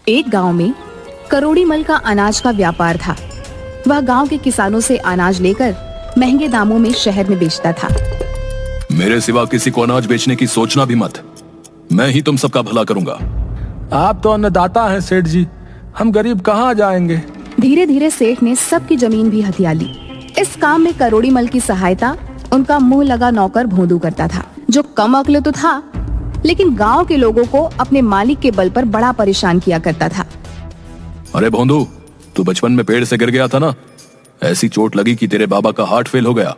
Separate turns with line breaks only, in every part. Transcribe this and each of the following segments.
एक गांव में करोड़ी मल का अनाज का व्यापार था। वह गांव के किसानों से अनाज लेकर महंगे दामों में शहर में बेचता था।
मेरे सिवा किसी को अनाज बेचने की सोचना भी मत। मैं ही तुम सबका भला करूंगा।
आप तो अन्नदाता हैं सेठ जी, हम गरीब कहाँ जाएंगे।
धीरे धीरे सेठ ने सबकी जमीन भी हथिया ली। इस काम में करोड़ी मल की सहायता उनका मुंह लगा नौकर भोंदू करता था, जो कम अक्ल तो था लेकिन गांव के लोगों को अपने मालिक के बल पर बड़ा परेशान किया करता था।
अरे भोंदू, तू बचपन में पेड़ से गिर गया था ना, ऐसी चोट लगी कि तेरे बाबा का हार्ट फेल हो गया।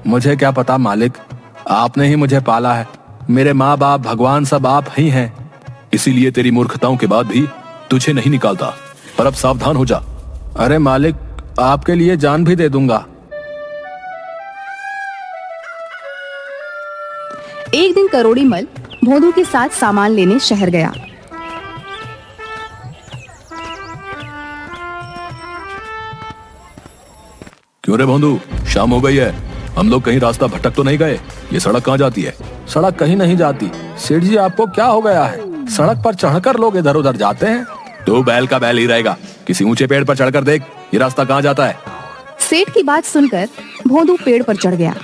मुझे क्या पता मालिक, आपने ही मुझे पाला है। मेरे माँ बाप भगवान सब आप ही हैं।
इसीलिए तेरी मूर्खताओं के बाद भी तुझे नहीं निकालता, पर अब सावधान हो जा।
अरे मालिक, आपके लिए जान भी दे दूंगा।
एक दिन करोड़ी मल भोंदू के साथ सामान लेने शहर गया।
क्यों रे भोंदू, शाम हो गई है, हम लोग कहीं रास्ता भटक तो नहीं गए? ये सड़क कहाँ जाती है?
सड़क कहीं नहीं जाती। सेठ जी, आपको क्या हो गया है? सड़क पर चढ़कर लोग इधर उधर जाते हैं।
तो बैल का बैल ही रहेगा। किसी ऊंचे पेड़ पर चढ़कर देख, ये रास्ता कहाँ जाता है।
सेठ की बात सुनकर भोंदू पेड़ पर चढ़ गया।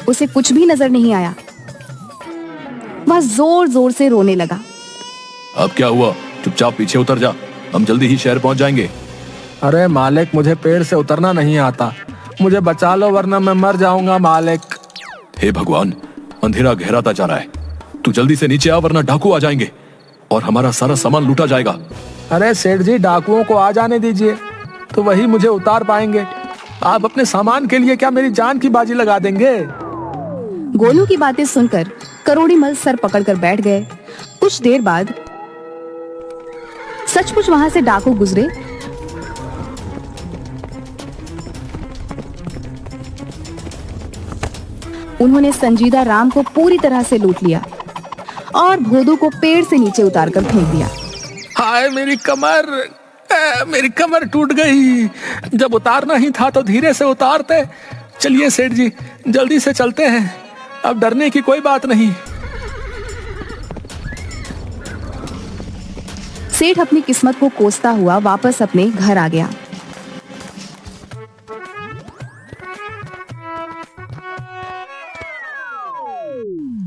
उसे कुछ भी नजर नहीं आया। वह जोर जोर से रोने लगा।
अब क्या हुआ? चुपचाप पीछे उतर जा, हम जल्दी ही शहर पहुंच जाएंगे।
अरे मालिक, मुझे पेड़ से उतरना नहीं आता। मुझे बचा लो वरना मैं मर जाऊंगा मालिक।
हे भगवान, अंधेरा गहराता जा रहा है। तू जल्दी से नीचे आ वरना डाकू आ जाएंगे और हमारा सारा सामान लूटा जाएगा।
अरे सेठ जी, डाकुओं को आ जाने दीजिए, तो वही मुझे उतार पाएंगे। आप अपने सामान के लिए क्या मेरी जान की बाजी लगा देंगे?
गोलू की बातें सुनकर करोड़ी मल सर पकड़कर बैठ गए। कुछ देर बाद सचमुच वहां से डाकू गुजरे। उन्होंने संजीदा राम को पूरी तरह से लूट लिया और भोंदू को पेड़ से नीचे उतारकर फेंक दिया।
हाय मेरी कमर, मेरी कमर टूट गई। जब उतारना ही था तो धीरे से उतारते। चलिए सेठ जी, जल्दी से चलते हैं, अब डरने की कोई बात नहीं।
सेठ अपनी किस्मत को कोसता हुआ वापस अपने घर आ गया।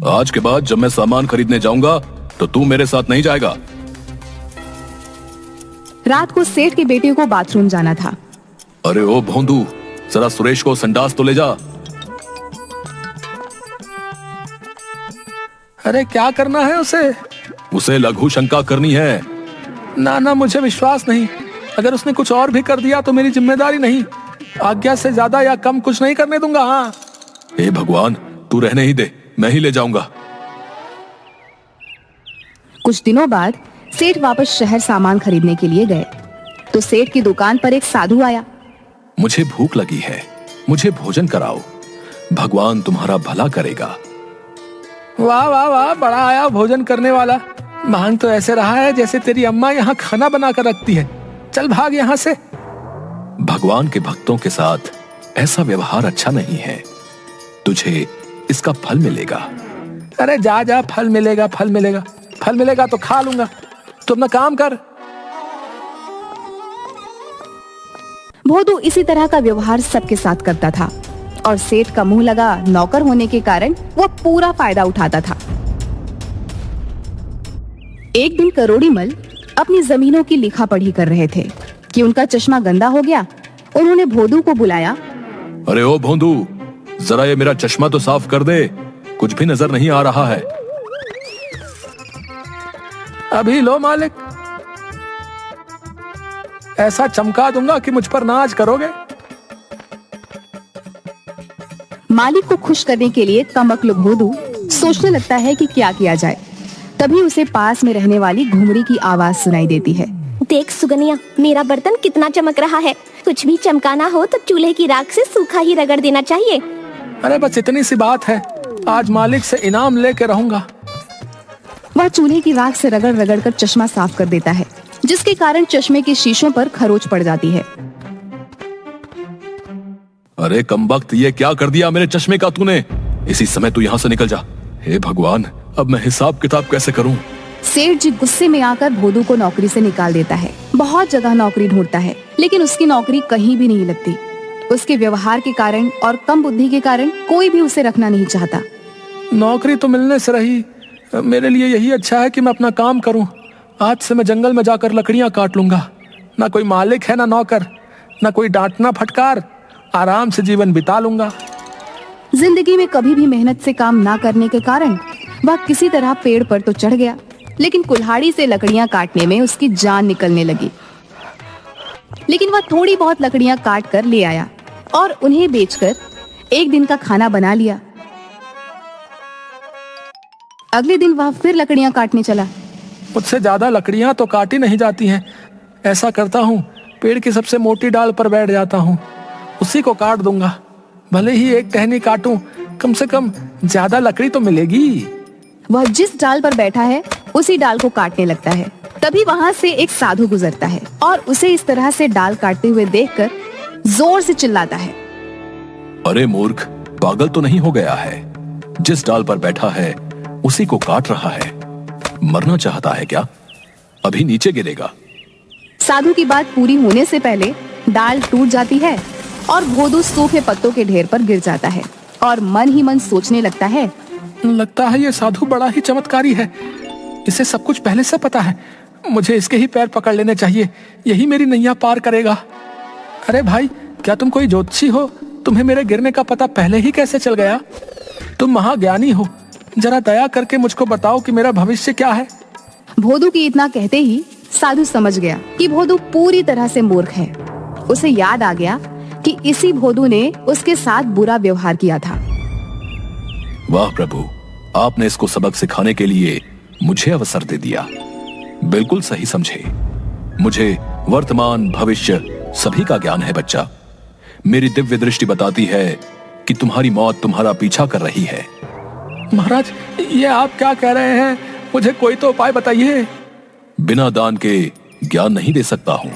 आज के बाद जब मैं सामान खरीदने जाऊंगा तो तू मेरे साथ नहीं जाएगा।
रात को सेठ के बेटे को बाथरूम जाना था।
अरे ओ भोंदू, जरा सुरेश को संडास तो ले जा।
अरे क्या करना है उसे?
उसे लघु शंका करनी है।
ना ना, मुझे विश्वास नहीं। अगर उसने कुछ और भी कर दिया तो मेरी जिम्मेदारी नहीं। आज्ञा से ज्यादा या कम कुछ नहीं करने दूंगा। हाँ।
हे भगवान, तू रहने ही दे, मैं ही ले जाऊंगा।
कुछ दिनों बाद सेठ वापस शहर सामान खरीदने के लिए गए तो सेठ की दुकान पर एक साधु आया।
मुझे भूख लगी है, मुझे भोजन कराओ, भगवान तुम्हारा भला करेगा।
वाह वाह वाह, बड़ा आया भोजन करने वाला। मांग तो ऐसे रहा है जैसे तेरी अम्मा यहाँ खाना बना कर रखती है। चल भाग यहाँ से।
भगवान के भक्तों के साथ ऐसा व्यवहार अच्छा नहीं है। तुझे इसका फल मिलेगा।
अरे जा जा, फल मिलेगा, फल मिलेगा, फल मिलेगा तो खा लूंगा। तू अपना काम कर।
भोंदू इसी तरह का व्यवहार सबके साथ करता था और सेठ का मुंह लगा नौकर होने के कारण वो पूरा फायदा उठाता था। एक दिन करोड़ी मल अपनी जमीनों की लिखा पढ़ी कर रहे थे कि उनका चश्मा गंदा हो गया। उन्होंने भोंदू को बुलाया।
अरे ओ भोंदू, जरा ये मेरा चश्मा तो साफ कर दे, कुछ भी नजर नहीं आ रहा है।
अभी लो मालिक, ऐसा चमका दूंगा कि मुझ पर नाज करोगे।
मालिक को खुश करने के लिए कमअक्ल भोंदू सोचने लगता है कि क्या किया जाए। तभी उसे पास में रहने वाली घुमरी की आवाज सुनाई देती है।
देख सुगनिया, मेरा बर्तन कितना चमक रहा है। कुछ भी चमकाना हो तो चूल्हे की राख से सूखा ही रगड़ देना चाहिए।
अरे बस इतनी सी बात है, आज मालिक से इनाम लेके रहूंगा।
वह चूल्हे की राख से रगड़ रगड़ कर चश्मा साफ कर देता है, जिसके कारण चश्मे के शीशों पर खरोच पड़ जाती है।
अरे कमबख्त, ये क्या कर दिया मेरे चश्मे का तूने? इसी समय तू यहाँ से निकल जा। हे भगवान, अब मैं हिसाब किताब कैसे करूं?
सेठ जी गुस्से में आकर भोदू को नौकरी से निकाल देता है। बहुत जगह नौकरी ढूंढता है, लेकिन उसकी नौकरी कहीं भी नहीं लगती। उसके व्यवहार के कारण और कम बुद्धि के कारण कोई भी उसे रखना नहीं चाहता।
नौकरी तो मिलने से रही, मेरे लिए यही अच्छा है कि मैं अपना काम करूं। आज से मैं जंगल में जाकर लकड़ियां काट लूंगा। ना कोई मालिक है, ना नौकर, ना कोई डांटना फटकार। आराम से जीवन बिता लूंगा।
जिंदगी में कभी भी मेहनत से काम ना करने के कारण वह किसी तरह पेड़ पर तो चढ़ गया, लेकिन कुल्हाड़ी से लकड़ियां काटने में उसकी जान निकलने लगी। लेकिन वह थोड़ी बहुत लकड़ियां काट कर ले आया और उन्हें बेचकर एक दिन का खाना बना लिया। अगले दिन वह फिर लकड़ियां काटने चला।
मुझसे ज्यादा लकड़ियां तो काटी नहीं जाती हैं। ऐसा करता हूँ, पेड़ की सबसे मोटी डाल पर बैठ जाता हूँ, उसी को काट दूंगा। भले ही एक टहनी काटूं, कम से कम ज्यादा लकड़ी तो मिलेगी।
वह जिस डाल पर बैठा है उसी डाल को काटने लगता है। तभी वहाँ से एक साधु गुजरता है और उसे इस तरह से डाल काटते हुए देखकर जोर से चिल्लाता है,
अरे मूर्ख, पागल तो नहीं हो गया है? जिस डाल पर बैठा है उसी को काट रहा है। मरना चाहता है क्या? अभी नीचे गिरेगा।
साधु की बात पूरी होने से पहले डाल टूट जाती है और भोदू सूखे पत्तों के ढेर पर गिर जाता है और मन ही मन सोचने लगता है,
लगता है ये साधु बड़ा ही चमत्कारी है। इसे सब कुछ पहले से पता है। मुझे इसके ही पैर पकड़ लेने चाहिए, यही मेरी नैया पार करेगा। अरे भाई, क्या तुम कोई ज्योतिषी हो? तुम्हें मेरे गिरने का पता पहले ही कैसे चल गया? तुम महाज्ञानी हो, जरा दया करके मुझको बताओ कि मेरा भविष्य क्या है।
भोदू की इतना कहते ही साधु समझ गया कि भोदू पूरी तरह से मूर्ख है। उसे याद आ गया कि इसी भोदू ने उसके साथ बुरा व्यवहार किया था।
वाह प्रभु, आपने इसको सबक सिखाने के लिए मुझे अवसर दे दिया। बिल्कुल सही समझे। मुझे वर्तमान भविष्य सभी का ज्ञान है बच्चा। मेरी दिव्य दृष्टि बताती है कि तुम्हारी मौत तुम्हारा पीछा कर रही है।
महाराज, ये आप क्या कह रहे हैं? मुझे कोई तो उपाय बताइए।
बिना दान के ज्ञान नहीं दे सकता हूं।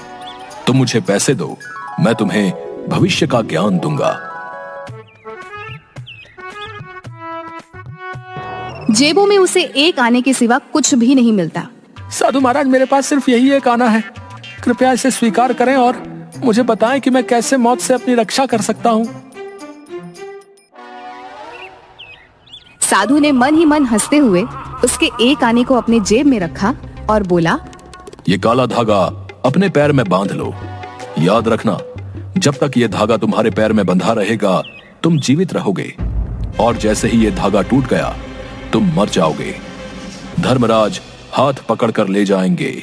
तुम मुझे पैसे दो, मैं तुम्हें भविष्य का ज्ञान दूंगा।
जेबों में उसे एक आने के सिवा कुछ भी नहीं मिलता।
साधु महाराज, मेरे पास सिर्फ यही एक आना है। कृपया इसे स्वीकार करें और मुझे बताएं कि मैं कैसे मौत से अपनी रक्षा कर सकता हूँ।
साधु ने मन ही मन हंसते हुए उसके एक आने को अपने जेब में रखा और बोला,
ये काला धागा अपने पैर में बांध लो। याद रखना, जब तक ये धागा तुम्हारे पैर में बंधा रहेगा तुम जीवित रहोगे, और जैसे ही ये धागा टूट गया तुम मर जाओगे। धर्मराज हाथ पकड़कर ले जाएंगे।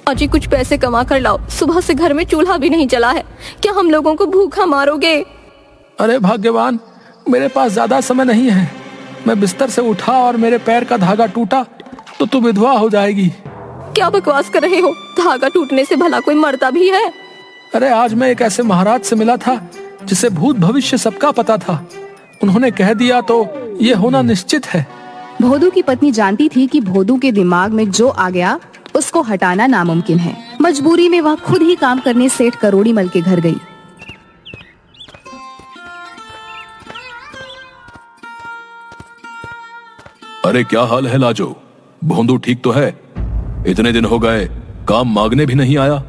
अजी, कुछ पैसे कमा कर लाओ। सुबह से घर में चूल्हा भी नहीं जला है। क्या हम लोगों को भूखा मारोगे?
अरे भाग्यवान, मेरे पास ज्यादा समय नहीं है। मैं बिस्तर से उठा और मेरे पैर का धागा टूटा तो तू विधवा हो जाएगी।
क्या बकवास कर रहे हो? धागा टूटने से भला कोई मरता भी है?
अरे आज मैं एक ऐसे महाराज से मिला था जिसे भूत भविष्य सबका पता था। उन्होंने कह दिया तो ये होना निश्चित है।
भोदू की पत्नी जानती थी कि भोदू के दिमाग में जो आ गया उसको हटाना नामुमकिन है। मजबूरी में वह खुद ही काम करने सेठ करोड़ी मल के घर गई।
अरे क्या हाल है लाजो? भोंदू ठीक तो है? इतने दिन हो गए, काम मांगने भी नहीं आया।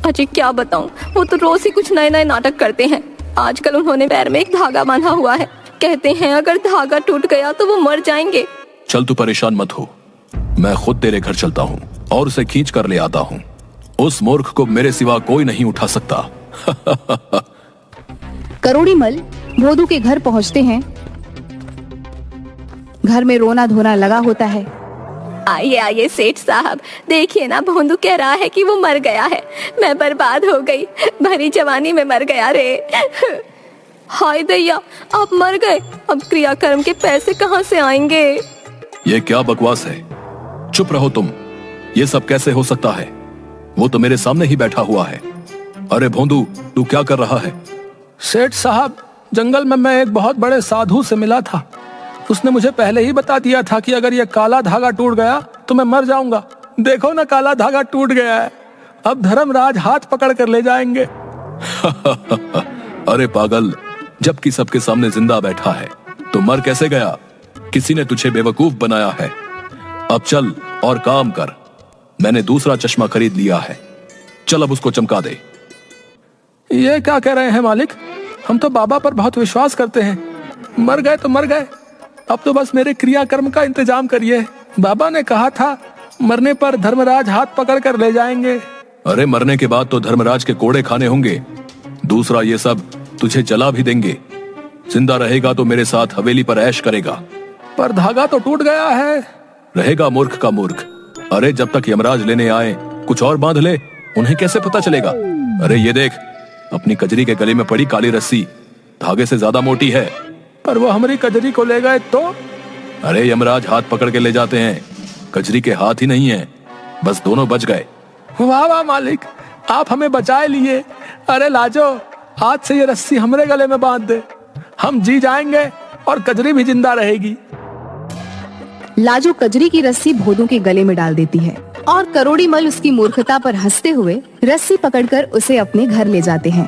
अजी, क्या बताऊं, वो तो रोज ही कुछ नए नए नाटक करते हैं। आजकल उन्होंने पैर में एक धागा बांधा हुआ है। कहते हैं अगर धागा टूट गया तो वो मर जाएंगे।
चल, तू परेशान मत हो, मैं खुद तेरे घर चलता हूँ और उसे खींच कर ले आता हूँ। उस मूर्ख को मेरे सिवा कोई नहीं उठा सकता।
करोड़ी मल भोदू के घर पहुँचते हैं। घर में रोना धोना लगा होता है।
आइए आइए सेठ साहब, देखिए ना, भोंदू कह रहा है कि वो मर गया है। मैं बर्बाद हो गई, भरी जवानी में मर गया रे। हाय दैया, आप मर गए, अब क्रियाकर्म के पैसे कहाँ से आएंगे?
ये क्या बकवास है? चुप रहो तुम। ये सब कैसे हो सकता है? वो तो मेरे सामने ही बैठा हुआ है। अरे भोंदू, तू क्या कर रहा है?
सेठ साहब, जंगल में मैं एक बहुत बड़े साधु से मिला था। उसने मुझे पहले ही बता दिया था कि अगर ये काला धागा टूट गया तो मैं मर जाऊंगा। देखो ना, काला धागा टूट गया है। अब धर्मराज हाथ पकड़ कर ले जाएंगे।
अरे पागल, जबकि सबके सामने जिंदा बैठा है तो मर कैसे गया? किसी ने तुझे बेवकूफ बनाया है। अब चल और काम कर। मैंने दूसरा चश्मा खरीद लिया है, चल अब उसको चमका दे।
ये क्या कह रहे हैं मालिक? हम तो बाबा पर बहुत विश्वास करते हैं। मर गए तो मर गए, अब तो बस मेरे क्रियाकर्म का इंतजाम करिए। बाबा ने कहा था मरने पर धर्मराज हाथ पकड़ कर ले जाएंगे।
अरे मरने के बाद तो धर्मराज के कोड़े खाने होंगे। दूसरा, ये सब तुझे जला भी देंगे। जिंदा रहेगा तो मेरे साथ हवेली पर ऐश करेगा।
पर धागा तो टूट गया है।
रहेगा मूर्ख का मूर्ख। अरे जब तक यमराज लेने आए कुछ और बांध ले, उन्हें कैसे पता चलेगा? अरे ये देख, अपनी कजरी के गले में पड़ी काली रस्सी धागे से ज्यादा मोटी है।
पर वो हमारी कजरी को ले गए तो?
अरे यमराज हाथ पकड़ के ले जाते हैं, कजरी के हाथ ही नहीं है। बस दोनों बच गए।
वाह वाह मालिक, आप हमें बचाए लिए। अरे लाजो, आज से ये रस्सी हमारे गले में बांध दे। हम जी जाएंगे और कजरी भी जिंदा रहेगी।
लाजो कजरी की रस्सी भोदू के गले में डाल देती है और करोड़ी मल उसकी मूर्खता पर हंसते हुए रस्सी पकड़कर उसे अपने घर ले जाते हैं।